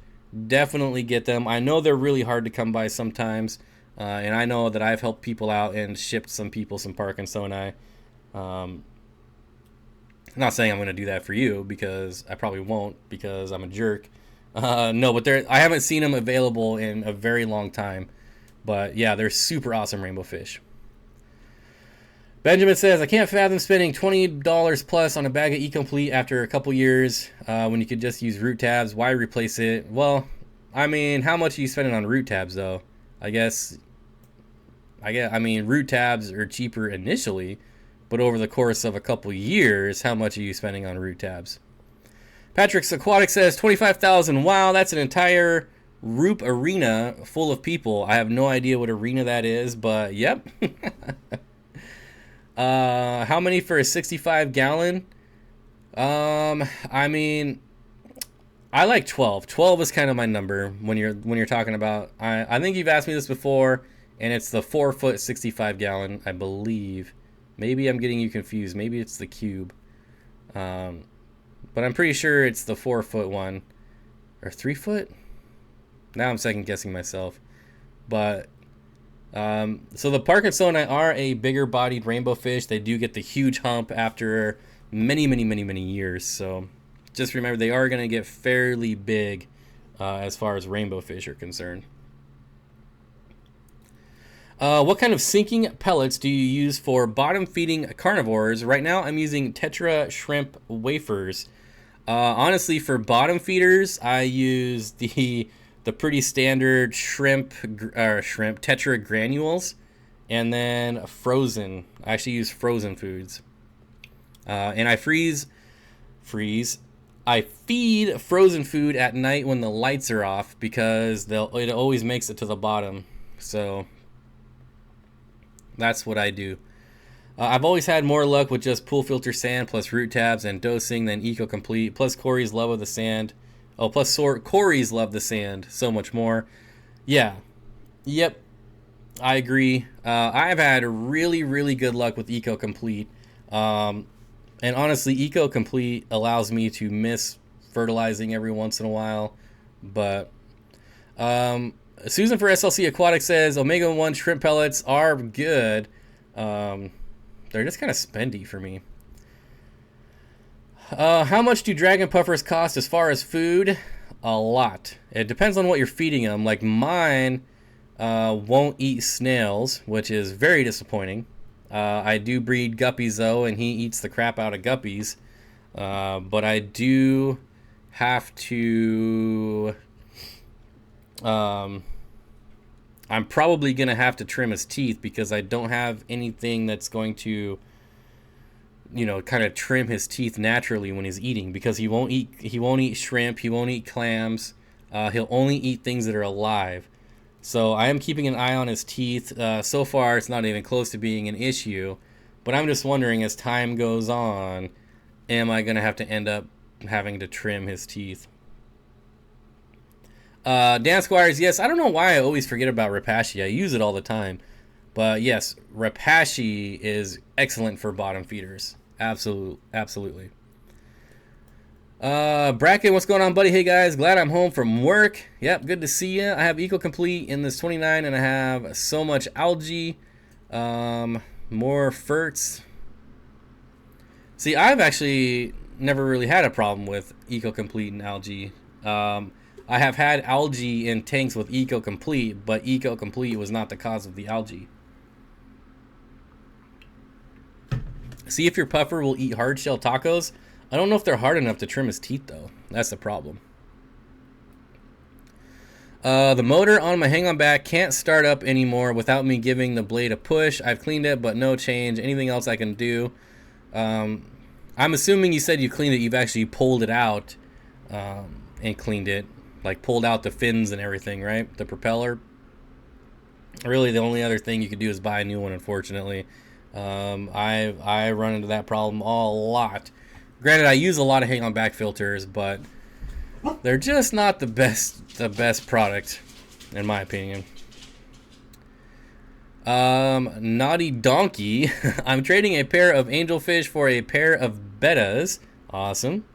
definitely get them. I know they're really hard to come by sometimes. And I know that I've helped people out and shipped some people some Parkinsoni. I'm not saying I'm going to do that for you, because I probably won't, because I'm a jerk. No, but I haven't seen them available in a very long time. But yeah, they're super awesome rainbow fish. Benjamin says, I can't fathom spending $20 plus on a bag of E-Complete after a couple years when you could just use root tabs. Why replace it? Well, I mean, how much are you spending on root tabs, though? I mean, root tabs are cheaper initially, but over the course of a couple years, how much are you spending on root tabs? Patrick's Aquatics says, 25,000. Wow, that's an entire Roop arena full of people. I have no idea what arena that is, but yep. How many for a 65 gallon? I mean, I like 12. 12 is kind of my number when you're talking about. I think you've asked me this before, and it's the 4-foot 65 gallon, I believe. Maybe I'm getting you confused. Maybe it's the cube. But I'm pretty sure it's the 4-foot one, or 3-foot. Now I'm second guessing myself. But so the Parkinsoni are a bigger bodied rainbow fish. They do get the huge hump after many years. So just remember, they are going to get fairly big as far as rainbow fish are concerned. What kind of sinking pellets do you use for bottom feeding carnivores? Right now I'm using Tetra shrimp wafers. Honestly, for bottom feeders, I use the pretty standard shrimp Tetra granules, and then frozen. I actually use frozen foods. And I I feed frozen food at night when the lights are off, because it always makes it to the bottom. So that's what I do. I've always had more luck with just pool filter sand plus root tabs and dosing than Eco Complete. Plus Corey's love of the sand. Oh, plus Corey's love the sand so much more. Yeah. Yep. I agree. I've had really good luck with Eco Complete. And honestly, Eco Complete allows me to miss fertilizing every once in a while. But Susan for SLC Aquatics says omega-1 shrimp pellets are good. They're just kind of spendy for me. How much do dragon puffers cost as far as food? A lot. It depends on what you're feeding them. Like mine won't eat snails, which is very disappointing. I do breed guppies though, and he eats the crap out of guppies. But I do have to... I'm probably going to have to trim his teeth, because I don't have anything that's going to, kind of trim his teeth naturally when he's eating, because he won't eat shrimp, he won't eat clams, he'll only eat things that are alive. So I am keeping an eye on his teeth. So far it's not even close to being an issue, but I'm just wondering, as time goes on, am I going to have to end up having to trim his teeth? Dan Squires, yes, I don't know why I always forget about Rapashi. I use it all the time. But yes, Rapashi is excellent for bottom feeders. Absolutely. Bracken, what's going on, buddy? Hey guys, glad I'm home from work. Yep, good to see you. I have Eco Complete in this 29, and I have so much algae. More ferts. See, I've actually never really had a problem with Eco Complete and algae. I have had algae in tanks with Eco Complete, but Eco Complete was not the cause of the algae. See if your puffer will eat hard shell tacos. I don't know if they're hard enough to trim his teeth, though. That's the problem. The motor on my hang-on back can't start up anymore without me giving the blade a push. I've cleaned it, but no change. Anything else I can do? I'm assuming you said you cleaned it. You've actually pulled it out and cleaned it. Like pulled out the fins and everything, right? The propeller. Really, the only other thing you could do is buy a new one, unfortunately. I run into that problem a lot. Granted, I use a lot of hang-on back filters, but they're just not the best product, in my opinion. Naughty Donkey. I'm trading a pair of angelfish for a pair of bettas. Awesome.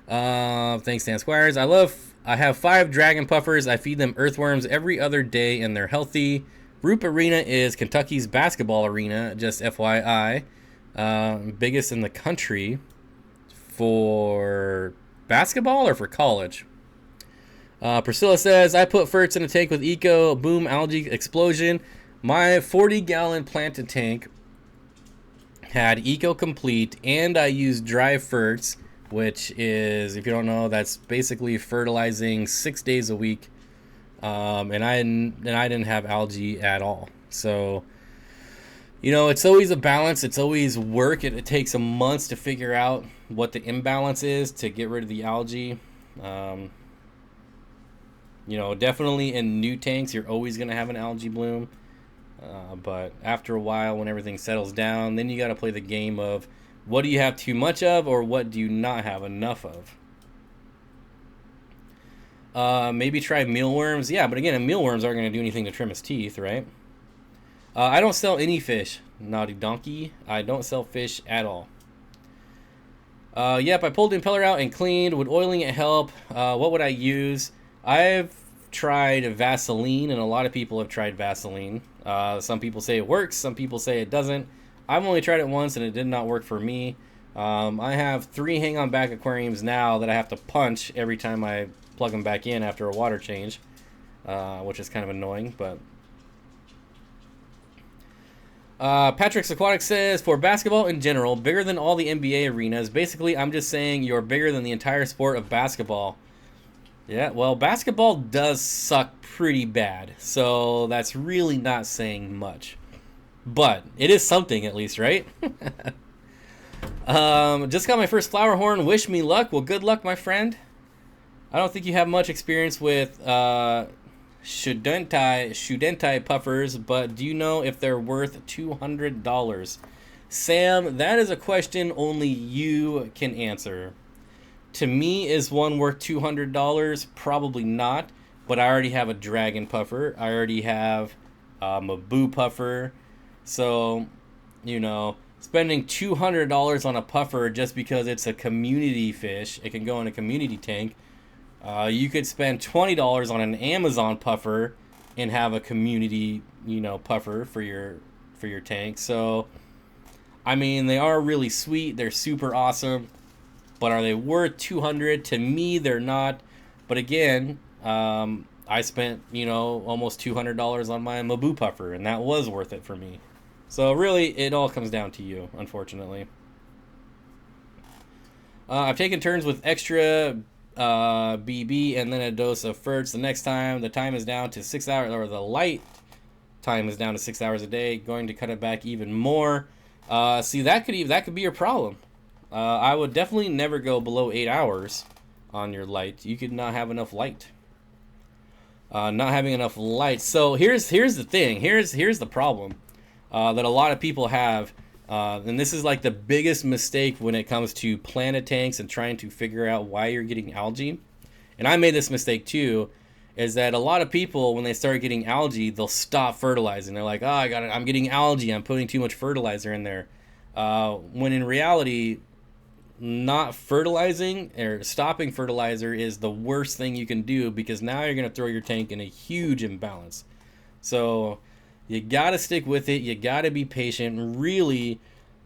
Thanks, Dan Squires. I have 5 dragon puffers. I feed them earthworms every other day, and they're healthy. Roop Arena is Kentucky's basketball arena, just FYI. Biggest in the country for basketball or for college. Priscilla says, I put ferts in a tank with Eco, boom, algae explosion. My 40-gallon planted tank had Eco Complete, and I used dry ferts, which is, if you don't know, that's basically fertilizing 6 days a week. And I didn't have algae at all. So, you know, it's always a balance. It's always work. It takes a month to figure out what the imbalance is to get rid of the algae. You know, definitely in new tanks, you're always going to have an algae bloom. But after a while, when everything settles down, then you got to play the game of what do you have too much of or what do you not have enough of. Maybe try mealworms. Yeah, but again, mealworms aren't going to do anything to trim his teeth, right? I don't sell any fish. Naughty donkey. I don't sell fish at all. Yep, I pulled the impeller out and cleaned. Would oiling it help? What would I use? I've tried Vaseline, and a lot of people have tried Vaseline. Some people say it works. Some people say it doesn't. I've only tried it once, and it did not work for me. I have 3 hang-on back aquariums now that I have to punch every time I plug them back in after a water change, which is kind of annoying, but... Patrick's Aquatics says, for basketball in general, bigger than all the NBA arenas. Basically, I'm just saying you're bigger than the entire sport of basketball. Yeah, well, basketball does suck pretty bad, so that's really not saying much. But it is something, at least, right? Just got my first flower horn. Wish me luck. Well, good luck, my friend. I don't think you have much experience with Studentai puffers, but do you know if they're worth $200? Sam, that is a question only you can answer. To me, is one worth $200? Probably not, but I already have a dragon puffer. I already have a boo puffer. So, you know, spending $200 on a puffer just because it's a community fish, it can go in a community tank. You could spend $20 on an Amazon puffer and have a community, you know, puffer for your tank. So, I mean, they are really sweet. They're super awesome. But are they worth $200? To me, they're not. But again, I spent, you know, almost $200 on my Mabu puffer, and that was worth it for me. So really, it all comes down to you, unfortunately. I've taken turns with extra BB and then a dose of ferts. The next time, the time is down to 6 hours, or the light time is down to 6 hours a day. Going to cut it back even more. See, that could be your problem. I would definitely never go below 8 hours on your light. You could not have enough light. Not having enough light. So here's the thing. Here's the problem that a lot of people have. And this is like the biggest mistake when it comes to planted tanks and trying to figure out why you're getting algae. And I made this mistake too, is that a lot of people, when they start getting algae, they'll stop fertilizing. They're like, oh, I'm getting algae. I'm putting too much fertilizer in there. When in reality, not fertilizing or stopping fertilizer is the worst thing you can do, because now you're going to throw your tank in a huge imbalance. So you got to stick with it. You got to be patient. Really,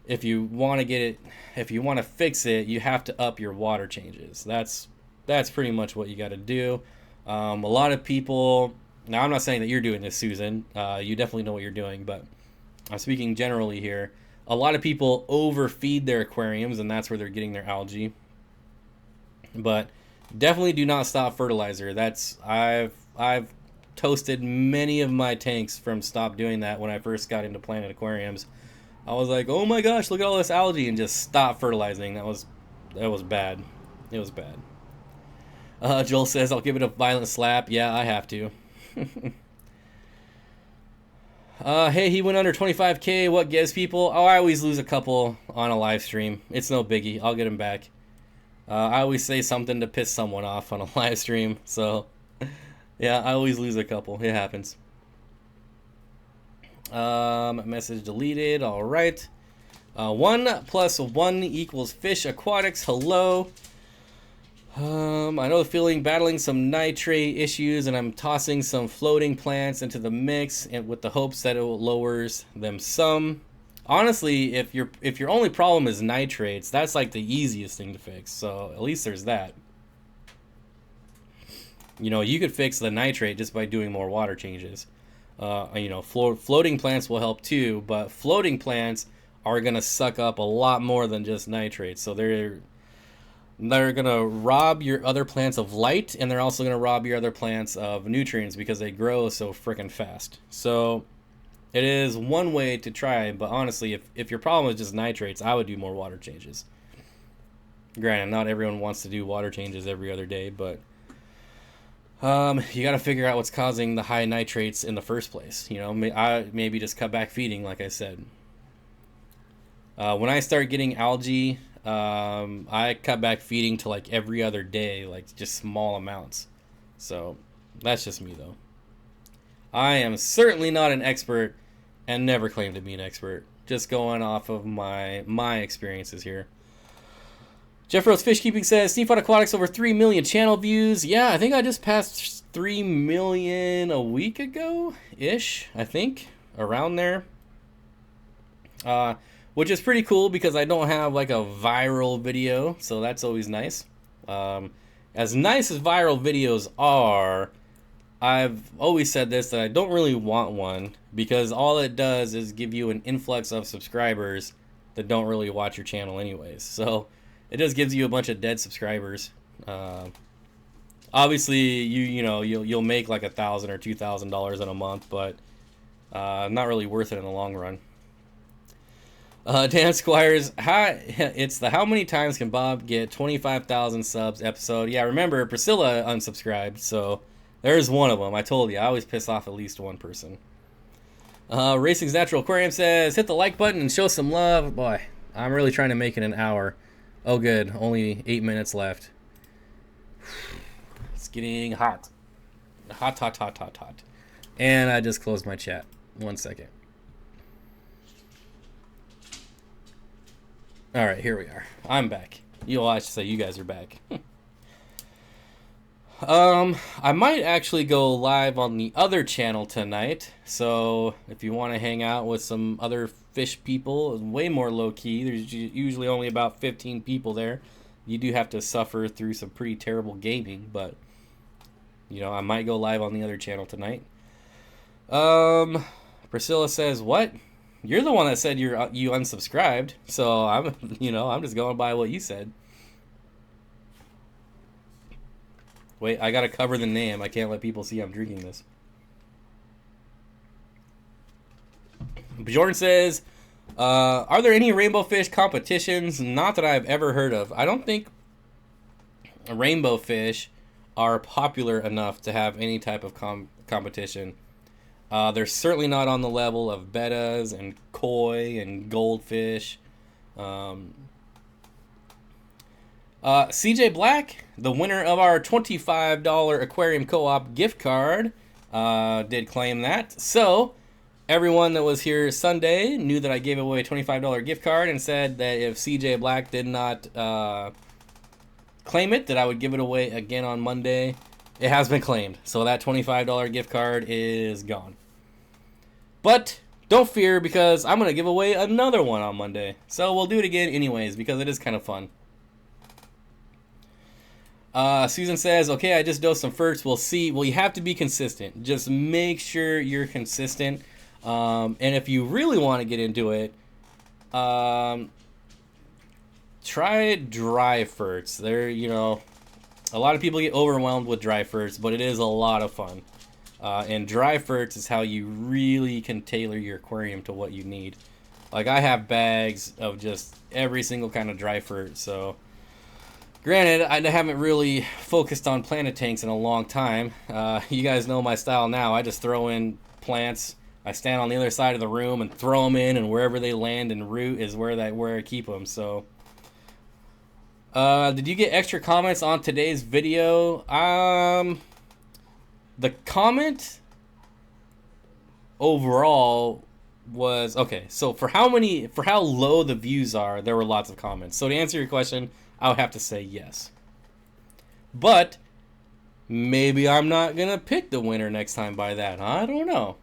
if you want to get it, if you want to fix it, you have to up your water changes. That's pretty much what you got to do. A lot of people, now I'm not saying that you're doing this, Susan. You definitely know what you're doing, but I'm speaking generally here. A lot of people overfeed their aquariums, and that's where they're getting their algae. But definitely do not stop fertilizer. I've toasted many of my tanks from stop doing that when I first got into planted aquariums. I was like, oh my gosh, look at all this algae, and just stop fertilizing. That was bad. It was bad. Joel says, I'll give it a violent slap. Yeah, I have to. Hey, he went under 25K. What gives people? Oh, I always lose a couple on a live stream. It's no biggie. I'll get him back. I always say something to piss someone off on a live stream. So, yeah, I always lose a couple. It happens. Message deleted. All right. 1 + 1 = fish aquatics. Hello. I know the feeling, battling some nitrate issues, and I'm tossing some floating plants into the mix, and with the hopes that it lowers them some. Honestly, if your only problem is nitrates, that's like the easiest thing to fix. So at least there's that. You know, you could fix the nitrate just by doing more water changes. You know, floating plants will help too, but floating plants are gonna suck up a lot more than just nitrates. So they're gonna rob your other plants of light, and they're also gonna rob your other plants of nutrients because they grow so freaking fast. So it is one way to try, but honestly, if your problem is just nitrates, I would do more water changes. Granted, not everyone wants to do water changes every other day, but you got to figure out what's causing the high nitrates in the first place. You know, maybe just cut back feeding, like I said. When I start getting algae, I cut back feeding to like every other day, like just small amounts. So that's just me, though. I am certainly not an expert, and never claim to be an expert. Just going off of my experiences here. Jeff Rose Fish Keeping says, Steenfott Aquatics over 3 million channel views. Yeah, I think I just passed 3 million a week ago-ish, I think. Around there. Which is pretty cool because I don't have like a viral video, so that's always nice. As nice as viral videos are, I've always said this, that I don't really want one because all it does is give you an influx of subscribers that don't really watch your channel anyways. So it just gives you a bunch of dead subscribers. Obviously, you'll make like $1,000 or $2,000 in a month, but not really worth it in the long run. Dan Squires, it's the how many times can Bob get 25,000 subs episode? Yeah, remember Priscilla unsubscribed, so there's one of them. I told you, I always piss off at least one person. Racing's Natural Aquarium says, hit the like button and show some love. Boy, I'm really trying to make it an hour. Oh, good. Only 8 minutes left. It's getting hot. Hot, hot, hot, hot, hot. And I just closed my chat. 1 second. All right, here we are. I'm back. I should say you guys are back. I might actually go live on the other channel tonight. So if you want to hang out with some other fish people, way more low key. There's usually only about 15 people there. You do have to suffer through some pretty terrible gaming, but I might go live on the other channel tonight. Priscilla says, "What? You're the one that said you unsubscribed." So I'm just going by what you said. Wait, I gotta cover the name. I can't let people see I'm drinking this. Bjorn says, are there any rainbow fish competitions? Not that I've ever heard of. I don't think rainbow fish are popular enough to have any type of competition. They're certainly not on the level of bettas and koi and goldfish. CJ Black, the winner of our $25 Aquarium Co-op gift card, did claim that. So everyone that was here Sunday knew that I gave away a $25 gift card and said that if CJ Black did not claim it, that I would give it away again on Monday. It has been claimed, so that $25 gift card is gone. But don't fear, because I'm going to give away another one on Monday. So we'll do it again anyways, because it is kind of fun. Susan says, okay, I just dosed some ferts. We'll see. Well, you have to be consistent. Just make sure you're consistent. And if you really want to get into it, try dry ferts. They're, a lot of people get overwhelmed with dry ferts, but it is a lot of fun. And dry ferts is how you really can tailor your aquarium to what you need. Like, I have bags of just every single kind of dry fert, so granted, I haven't really focused on planted tanks in a long time. You guys know my style now. I just throw in plants. I stand on the other side of the room and throw them in, and wherever they land and root is where I keep them. So, did you get extra comments on today's video? The comment overall was okay. So for how low the views are, there were lots of comments. So to answer your question, I would have to say yes. But maybe I'm not gonna pick the winner next time by that. I don't know.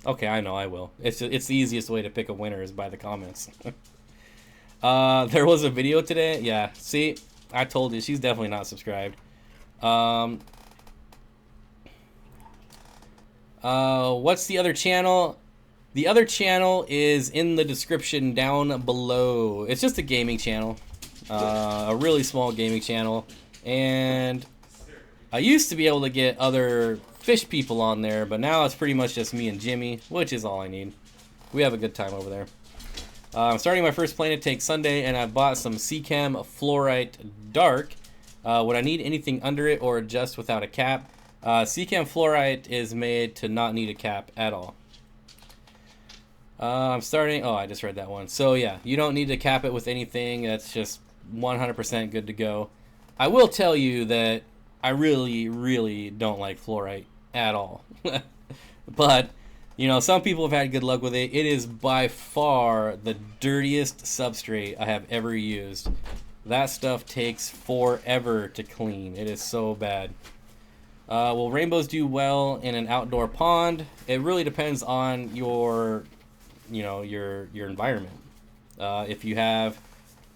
Okay, I know I will. It's the easiest way to pick a winner is by the comments. There was a video today. Yeah, see, I told you she's definitely not subscribed. What's the other channel? The other channel is in the description down below. It's just a gaming channel, a really small gaming channel, and I used to be able to get other fish people on there, but now it's pretty much just me and Jimmy, which is all I need. We have a good time over there. I'm starting my first planet take Sunday, and I bought some Seachem Fluorite Dark. Would I need anything under it or just without a cap? Seachem Fluorite is made to not need a cap at all. I'm starting... Oh, I just read that one. So, yeah, you don't need to cap it with anything. That's just 100% good to go. I will tell you that I really, really don't like fluorite at all. But, you know, some people have had good luck with it. It is by far the dirtiest substrate I have ever used. That stuff takes forever to clean. It is so bad. Will rainbows do well in an outdoor pond? It really depends on your, you know, your environment. If you have,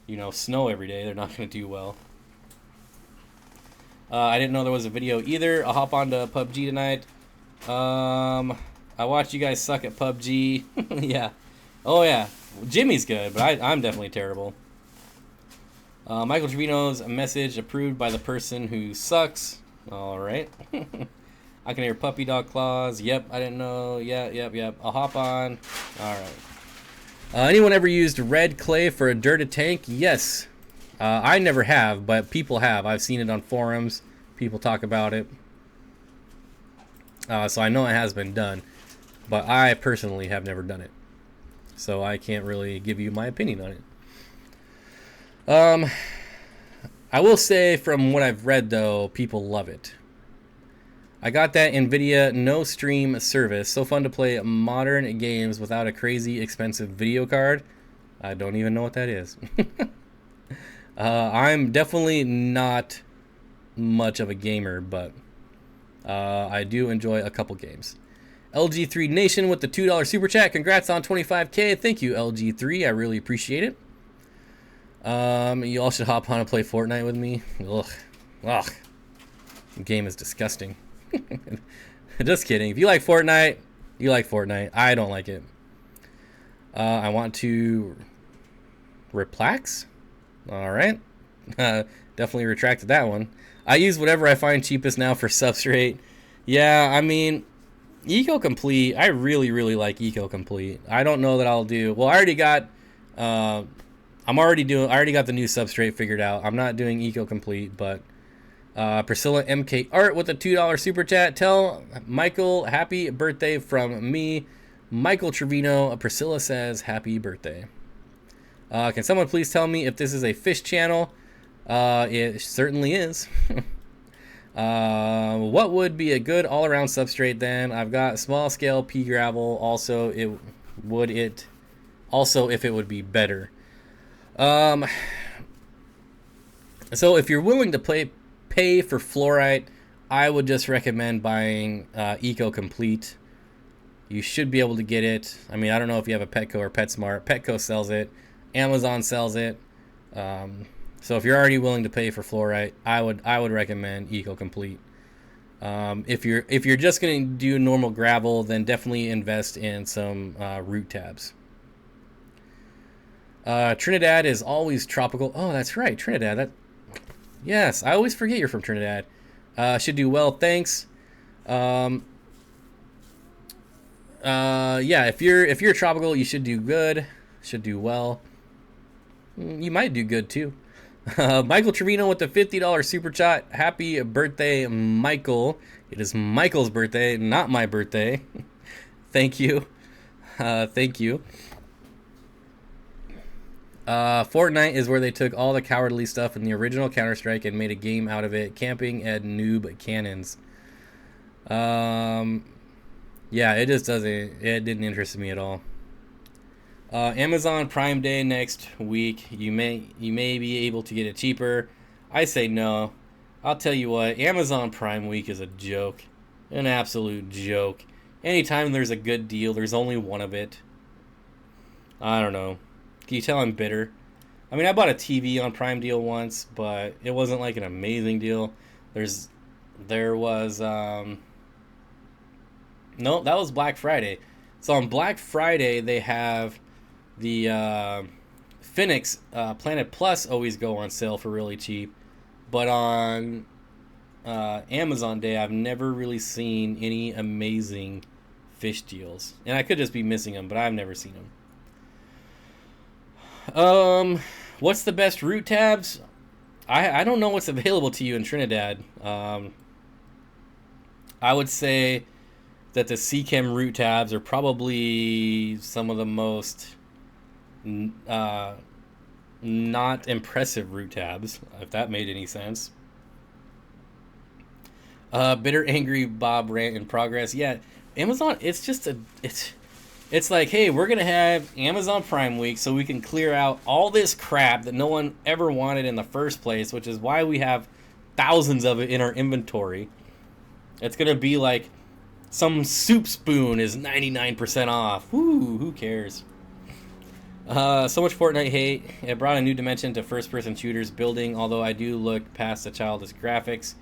you know, snow every day, they're not going to do well. I didn't know there was a video either. I'll hop on to PUBG tonight. I watched you guys suck at PUBG. Yeah. Oh, yeah. Jimmy's good, but I'm definitely terrible. Michael Trevino's message approved by the person who sucks. All right. I can hear puppy dog claws. Yep, I didn't know. Yeah, yep. I'll hop on. All right. Anyone ever used red clay for a dirted tank? Yes. I never have, but people have. I've seen it on forums. People talk about it. So I know it has been done, but I personally have never done it. So I can't really give you my opinion on it. I will say from what I've read, though, people love it. I got that NVIDIA no stream service. So fun to play modern games without a crazy expensive video card. I don't even know what that is. I'm definitely not much of a gamer, but I do enjoy a couple games. LG3 Nation with the $2 super chat. Congrats on 25K. Thank you, LG3. I really appreciate it. You all should hop on and play Fortnite with me. Ugh. The game is disgusting. Just kidding. If you like Fortnite, you like Fortnite. I don't like it. I want to replax. All right. Definitely retracted that one. I use whatever I find cheapest now for substrate. Yeah, I mean, Eco Complete. I really, really like Eco Complete. I don't know that I'll do. Well, I already got. I already got the new substrate figured out. I'm not doing Eco Complete, but Priscilla MK Art with a $2 super chat. Tell Michael happy birthday from me, Michael Trevino. Priscilla says happy birthday. Can someone please tell me if this is a fish channel? It certainly is. What would be a good all-around substrate then? I've got small scale pea gravel. Also, if it would be better. So if you're willing to pay for fluorite, I would just recommend buying Eco Complete. You should be able to get it. I mean, I don't know if you have a Petco or PetSmart. Petco sells it. Amazon sells it. So if you're already willing to pay for fluorite, I would recommend Eco Complete. If you're just going to do normal gravel, then definitely invest in some root tabs. Trinidad is always tropical. Oh, that's right, Trinidad. Yes, I always forget you're from Trinidad. Should do well, thanks. Yeah, if you're tropical, you should do good. Should do well. You might do good too. Michael Trevino with the $50 super chat. Happy birthday, Michael. It is Michael's birthday, not my birthday. Thank you. Thank you. Fortnite is where they took all the cowardly stuff in the original Counter-Strike and made a game out of it. Camping and noob cannons. Yeah, it just doesn't. It didn't interest me at all. Amazon Prime Day next week. You may be able to get it cheaper. I say no. I'll tell you what, Amazon Prime Week is a joke. An absolute joke. Anytime there's a good deal, there's only one of it. I don't know. Can you tell I'm bitter? I mean, I bought a TV on Prime Deal once, but it wasn't like an amazing deal. There was, no, that was Black Friday. So on Black Friday, they have the Phoenix Planet Plus always go on sale for really cheap. But on Amazon Day, I've never really seen any amazing fish deals. And I could just be missing them, but I've never seen them. What's the best root tabs? I don't know what's available to you in Trinidad. I would say that the Seachem root tabs are probably some of the most not impressive root tabs, if that made any sense. Bitter angry Bob rant in progress. Yeah, Amazon, it's like, hey, we're gonna have Amazon Prime Week so we can clear out all this crap that no one ever wanted in the first place, which is why we have thousands of it in our inventory. It's gonna be like some soup spoon is 99% off. Woo, who cares? So much Fortnite hate. It brought a new dimension to first-person shooters building, although I do look past the childish graphics.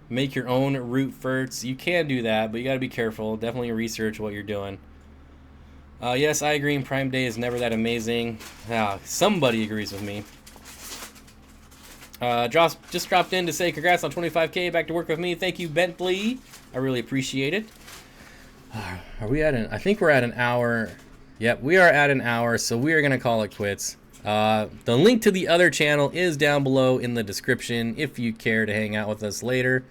Make your own root ferts. You can do that, but you got to be careful. Definitely research what you're doing. Yes, I agree. Prime Day is never that amazing. Somebody agrees with me. Just dropped in to say congrats on 25K. Back to work with me. Thank you, Bentley. I really appreciate it. Are we at I think we're at an hour. Yep, we are at an hour, so we are going to call it quits. The link to the other channel is down below in the description if you care to hang out with us later.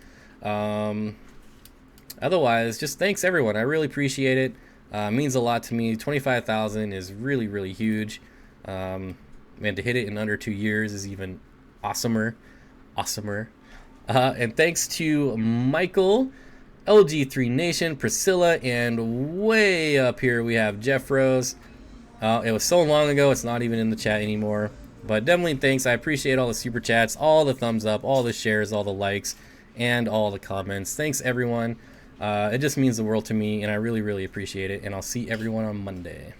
Otherwise, just thanks everyone. I really appreciate it. It means a lot to me. 25,000 is really, really huge. And to hit it in under 2 years is even awesomer. And thanks to Michael, LG3 Nation, Priscilla, and way up here we have Jeff Rose. It was so long ago, it's not even in the chat anymore. But definitely thanks. I appreciate all the super chats, all the thumbs up, all the shares, all the likes, and all the comments. Thanks, everyone. It just means the world to me, and I really, really appreciate it. And I'll see everyone on Monday.